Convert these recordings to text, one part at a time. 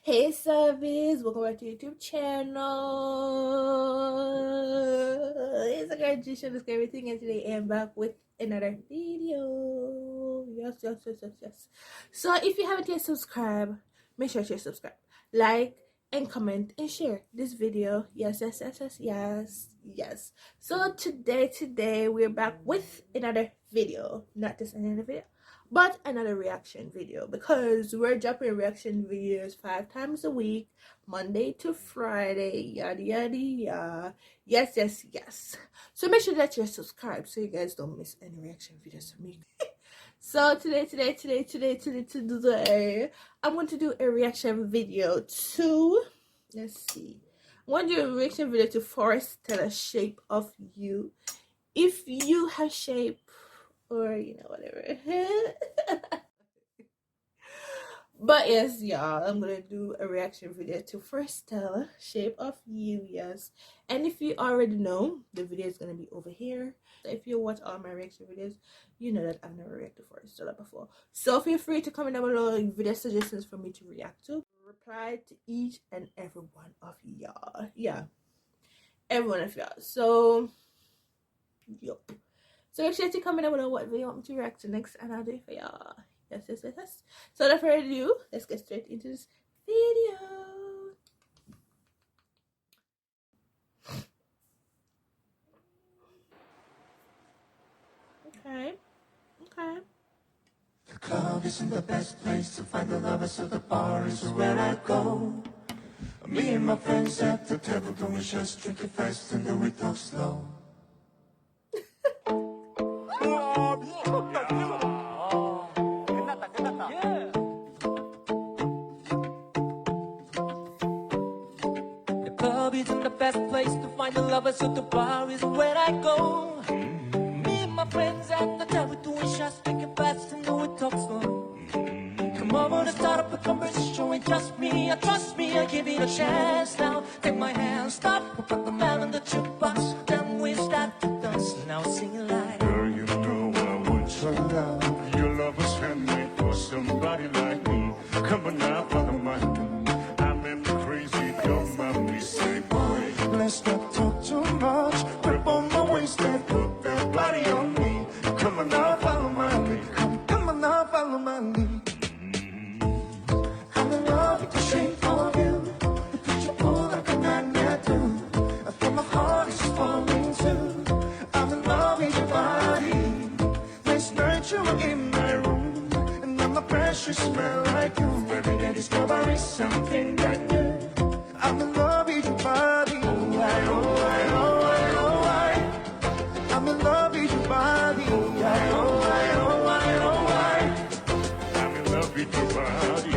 Hey Subbies, welcome back to YouTube channel. It's a girl G show, this everything, and today I'm back with another video. Yes. So if you haven't yet subscribed, make sure to subscribe, like, and comment and share this video. Yes. So today we're back with another video, not just another video, but another reaction video, because we're dropping reaction videos 5 times a week, Monday to Friday, yada. Yes. So make sure that you're subscribed so you guys don't miss any reaction videos from me. So today I'm going to do a reaction video to, let's see, I'm going to do a reaction video to Forestella, Shape of You. If you have shape, or whatever. But yes, y'all, I'm gonna do a reaction video to Forestella, Shape of You. Yes, and if you already know, the video is gonna be over here. So if you watch all my reaction videos, you know that I've never reacted to Forestella before. So feel free to comment down below video suggestions for me to react to. Reply to each and every one of y'all. Yeah, every one of y'all. So yup. So make sure to comment down below what video you want me to react to next, and I'll do it for y'all. Yes. So without further ado, let's get straight into this video. Okay. The club isn't the best place to find the lovers, so the bar is where I go. Me and my friends at the table, don't we just drink it fast and then we talk slow. The club isn't the best place to find the lovers, so the bar is where I go. Me and my friends at the table, doing shots, drinking fast and then we talk slow. Come over to start up a conversation with just me. Trust me, I give it a chance now. Take my hand, stop, we'll put the man on the jukebox. Then we start to dance, now sing it like, girl, you know I want your love. Your love was handmade for somebody like me. Come on now, follow my lead. I'm in the crazy, don't mind me. Say, boy, let's not talk too much. Grip on my waist and put that body on me. Come on now, follow my lead. Come on now, follow my lead. I'm in love with the shape of you. The picture pull like a magnet do. I feel my heart is falling too. I'm in love with your body. Last night you were in my room, and now my precious smell like you. Every day discovering something brand new. I'm in love with your body. Oh, I. I'm in love with your body. Oh, I. I'm in love with your body.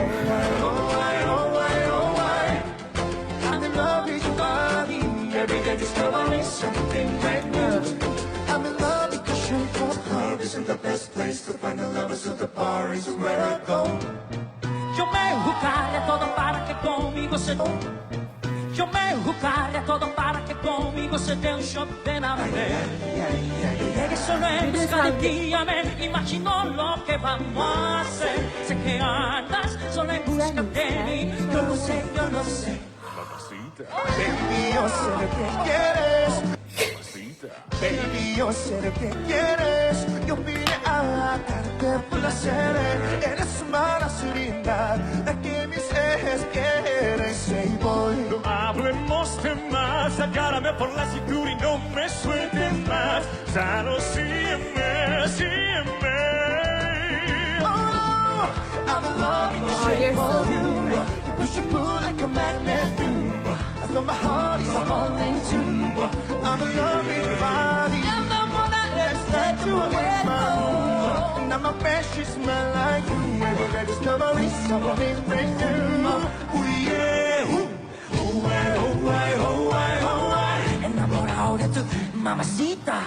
I'm in love with your body. Every day discovering something brand new. I'm in love with the shape of love. Isn't the best place to find the lovers, so the bar is where I go. Yo me buscaré todo para que conmigo se Yo me buscaré todo para que conmigo se dé un shot de enamoré. Llegué solo en busca de ti, amén. Imagino lo que vamos a hacer. Sé que andas solo en busca de mí. Yo lo sé. Mamacita. Baby, yo sé lo que quieres. Mamacita. Baby, yo sé lo que quieres. Yo vine a darte placer. Eres una gasolina, la que mis ejes quieren. Say boy, No hablemos de más, agárrame por la cintura y no me sueltes más. Solo sígueme. oh, I'm in love with the shape of you. You push and pull like a magnet do. I feel my heart is falling too. I'm in love with your body. I'm the one that lets that you in my room. And now my precious smell like you. Every day discovering something brand new. Oh yeah, Enamorado de tu mamacita.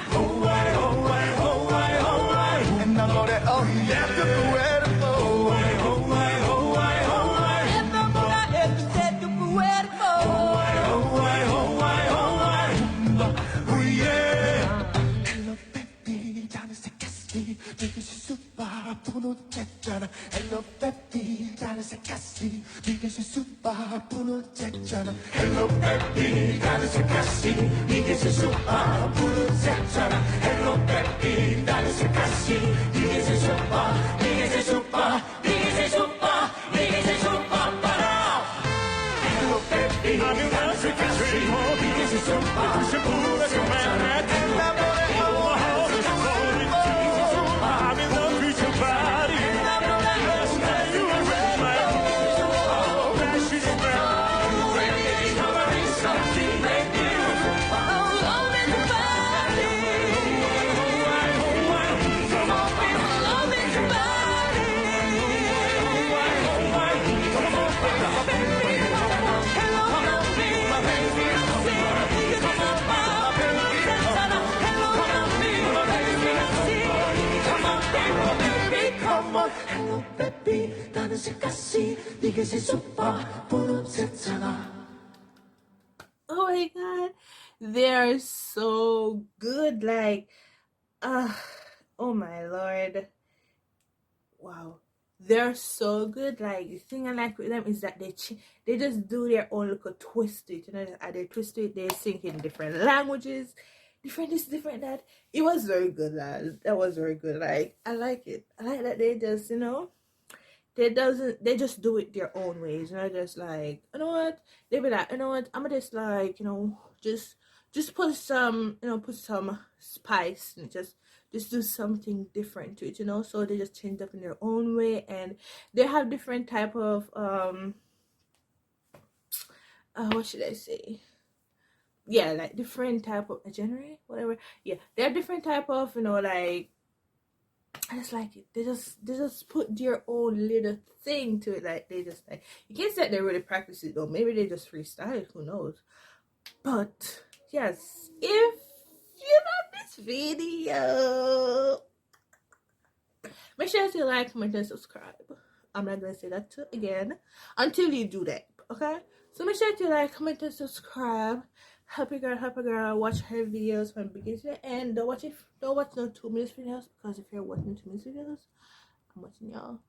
enamoré, oh yeah, de tu cuerpo. Enamorado de tu cuerpo. Oh yeah. Hello baby, 나는 새까시 네가 실수봐 보는 했잖아. Hello baby, 나는 새까시 네가 실수봐 super 부르짖잖아 Hello baby 나는 색깔씨 이게 제 super 부르짖잖아 Hello baby 나는 색깔씨 이게 제 super 이게 제 super 이게 제 super 이게 제 super 바라 Hello baby 나는 색깔씨 이게 제 super 부르짖잖아 I'm in love with your body. You are ready, my precious smile. Discovering something brand new. Love in your body. Come on, baby, love in your body. Come on, baby, hello, baby, my baby, come on, come on, my baby, hello, baby, my baby, come on, baby, come on, hello, baby, 나는 색깔씨, 네게 제 super 분홍색잖아. Oh my god, they are so good. Like, oh my lord, wow, they're so good. Like, the thing I like with them is that they just do their own little twist to it, you know, and they twist it, they sing in different languages, different this, different that. It was very good, lad. That was very good. Like, I like it. I like that they just, you know, they just do it their own ways, you know, just like, you know what, they be like, you know what, I'm gonna just like, you know, just put some, you know, put some spice and just do something different to it, you know. So they just change up in their own way, and they have different type of what should I say, yeah, like different type of genre, whatever, yeah, they're different type of, you know, like, I just like it. They just put their own little thing to it. Like, they just, like, you can't say they really practice it though. Maybe they just freestyle it, who knows. But yes, if you love this video, make sure to like, comment, and subscribe. I'm not gonna say that again until you do that, okay? So make sure to like, comment, and subscribe. Help your girl watch her videos from beginning to the end. Don't watch no 2 minutes videos, because if you're watching 2 minutes videos, I'm watching y'all.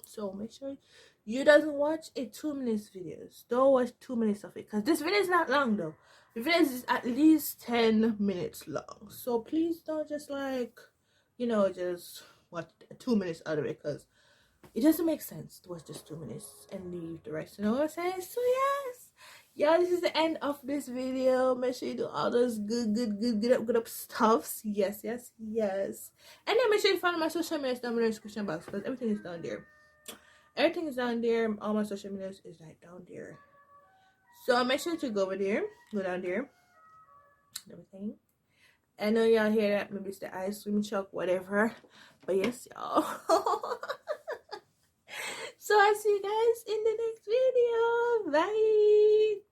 So make sure you doesn't watch a 2 minutes videos. Don't watch 2 minutes of it, because this video is not long though. The video is at least 10 minutes long. So please don't just like, you know, just watch 2 minutes out of it, because it doesn't make sense to watch just 2 minutes and leave the rest, you know what I'm saying? So yes, y'all, this is the end of this video. Make sure you do all those good up stuffs. Yes. And then make sure you follow my social media down below in the description box, because everything is down there. Everything is down there. All my social media is like down there. So make sure to go over there, go down there, everything. I know y'all hear that, maybe it's the ice cream truck, whatever, but yes, y'all. So I'll see you guys in the next video. Bye.